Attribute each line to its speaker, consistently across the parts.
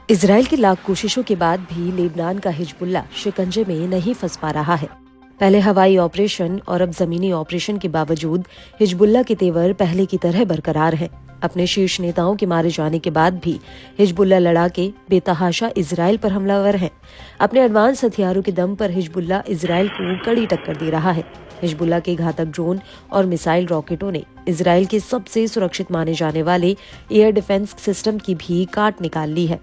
Speaker 1: Israel की लाख कोशिशों के बाद भी लेबनान का हिजबुल्ला शिकंजे में नहीं फंस पा रहा है। पहले हवाई ऑपरेशन और अब जमीनी ऑपरेशन के बावजूद हिजबुल्ला के तेवर पहले की तरह बरकरार हैं। अपने शीर्ष नेताओं के मारे जाने के बाद भी हिजबुल्ला लड़ाके बेतहाशा इजराइल पर हमलावर हैं। अपने एडवांस हथियारों के दम पर हिजबुल्ला इजराइल को कड़ी टक्कर दे रहा है। हिजबुल्ला के घातक ड्रोन और मिसाइल रॉकेटों ने इजराइल के सबसे सुरक्षित माने जाने वाले एयर डिफेंस सिस्टम की भी काट निकाल ली है।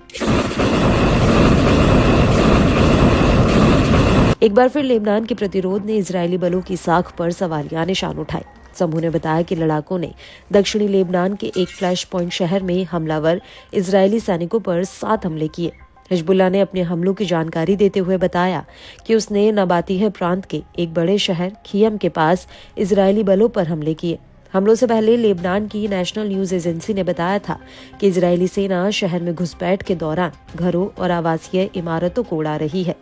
Speaker 1: एक बार फिर लेबनान के प्रतिरोध ने इजरायली बलों की साख पर सवालिया निशान उठाए। समूह ने बताया कि लड़ाकों ने दक्षिणी लेबनान के एक फ्लैश पॉइंट शहर में हमलावर इजरायली सैनिकों पर 7 हमले किए। हिजबुल्ला ने अपने हमलों की जानकारी देते हुए बताया कि उसने नबातीह प्रांत के एक बड़े शहर खियम के पास इजरायली बलों पर हमले किए। हमलों से पहले लेबनान की नेशनल न्यूज एजेंसी ने बताया था कि इजरायली सेना शहर में घुसपैठ के दौरान घरों और आवासीय इमारतों को उड़ा रही है।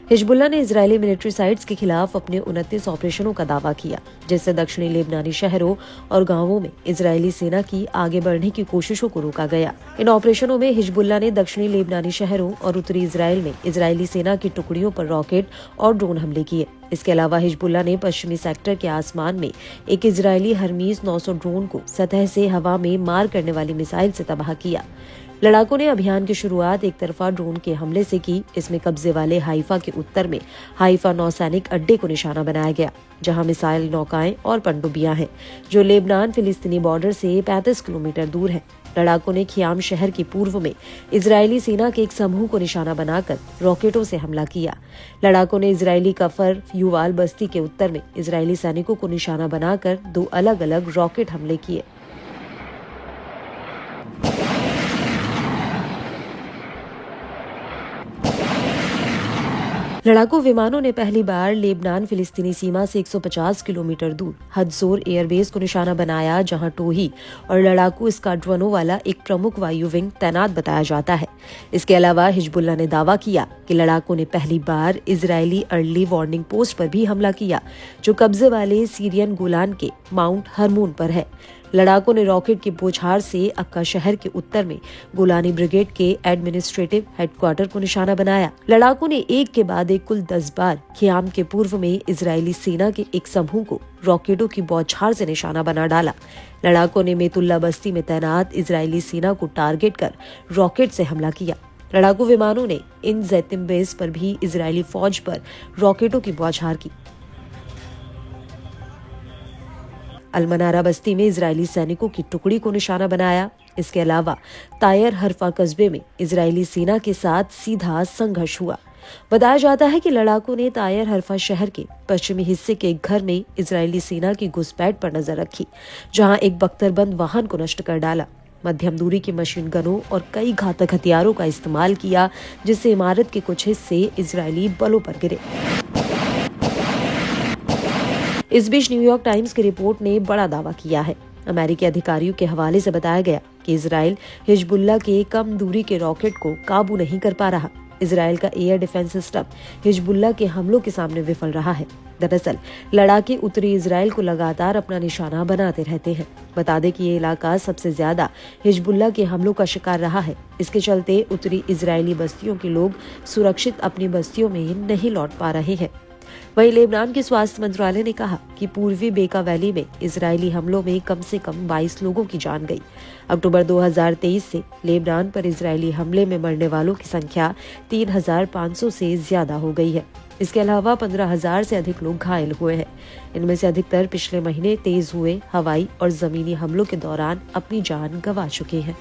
Speaker 1: हिजबुल्ला ने इजरायली मिलिट्री साइट्स के खिलाफ अपने 29 ऑपरेशनों का दावा किया, जिससे दक्षिणी लेबनानी शहरों और गांवों में इजरायली सेना की आगे बढ़ने की कोशिशों को रोका गया। इन ऑपरेशनों में हिजबुल्ला ने दक्षिणी लेबनानी शहरों और उत्तरी इजराइल में इजरायली सेना की टुकड़ियों पर रॉकेट और ड्रोन हमले किए। इसके अलावा हिजबुल्ला ने पश्चिमी सेक्टर के आसमान में एक इजरायली हरमीज 900 ड्रोन को सतह से हवा में मार करने वाली मिसाइल से तबाह किया। लड़ाकों ने अभियान की शुरुआत एक तरफा ड्रोन के हमले से की। इसमें कब्जे वाले हाइफा के उत्तर में हाइफा नौसैनिक अड्डे को निशाना बनाया गया, जहां मिसाइल नौकाएं और पनडुब्बियां हैं, जो लेबनान फिलिस्तीनी बॉर्डर से 35 किलोमीटर दूर है। लड़ाकों ने खियाम शहर के पूर्व में इजरायली सेना के एक समूह को निशाना बनाकर रॉकेटों से हमला किया। लड़ाकों ने इजरायली कफर युवाल बस्ती के उत्तर में इजरायली सैनिकों को निशाना बनाकर 2 अलग अलग रॉकेट हमले किए। लड़ाकू विमानों ने पहली बार लेबनान फिलिस्तीनी सीमा से 150 किलोमीटर दूर हदजोर एयरबेस को निशाना बनाया, जहां टोही और लड़ाकू स्क्वाड्रनों वाला एक प्रमुख वायु विंग तैनात बताया जाता है। इसके अलावा हिजबुल्ला ने दावा किया कि लड़ाकों ने पहली बार इजरायली अर्ली वार्निंग पोस्ट पर भी हमला किया, जो कब्जे वाले सीरियन गोलान के माउंट हरमून पर है। लड़ाकों ने रॉकेट की बौछार से अक्का शहर के उत्तर में गोलानी ब्रिगेड के एडमिनिस्ट्रेटिव हेडक्वार्टर को निशाना बनाया। लड़ाकों ने एक के बाद एक कुल 10 बार खियाम के पूर्व में इजरायली सेना के एक समूह को रॉकेटों की बौछार से निशाना बना डाला। लड़ाकों ने मेतुल्ला बस्ती में तैनात इजरायली सेना को टारगेट कर रॉकेट से हमला किया। लड़ाकू विमानों ने इन जैतिम बेस पर भी इजरायली फौज पर रॉकेटों की बौछार की। अलमनारा बस्ती में इजरायली सैनिकों की टुकड़ी को निशाना बनाया। इसके अलावा तायर हरफा कस्बे में इजरायली सेना के साथ सीधा संघर्ष हुआ। बताया जाता है कि लड़ाकों ने तायर हरफा शहर के पश्चिमी हिस्से के एक घर में इजरायली सेना की घुसपैठ पर नजर रखी, जहां एक बख्तरबंद वाहन को नष्ट कर डाला। मध्यम दूरी के मशीन गनों और कई घातक हथियारों का इस्तेमाल किया, जिससे इमारत के कुछ हिस्से इजरायली बलों पर गिरे। इस बीच न्यूयॉर्क टाइम्स की रिपोर्ट ने बड़ा दावा किया है। अमेरिकी अधिकारियों के हवाले से बताया गया कि इजराइल हिजबुल्ला के कम दूरी के रॉकेट को काबू नहीं कर पा रहा। इजराइल का एयर डिफेंस सिस्टम हिजबुल्ला के हमलों के सामने विफल रहा है। दरअसल लड़ाके उत्तरी इजराइल को लगातार अपना निशाना बनाते रहते हैं। बता दें कि ये इलाका सबसे ज्यादा हिजबुल्ला के हमलों का शिकार रहा है। इसके चलते उत्तरी इजरायली बस्तियों के लोग सुरक्षित अपनी बस्तियों में नहीं लौट पा रहे हैं। वहीं लेबनान के स्वास्थ्य मंत्रालय ने कहा कि पूर्वी बेका वैली में इजरायली हमलों में कम से कम 22 लोगों की जान गई। अक्टूबर 2023 से लेबनान पर इजरायली हमले में मरने वालों की संख्या 3,500 से ज्यादा हो गई है। इसके अलावा 15,000 से अधिक लोग घायल हुए हैं। इनमें से अधिकतर पिछले महीने तेज हुए हवाई और जमीनी हमलों के दौरान अपनी जान गंवा चुके हैं।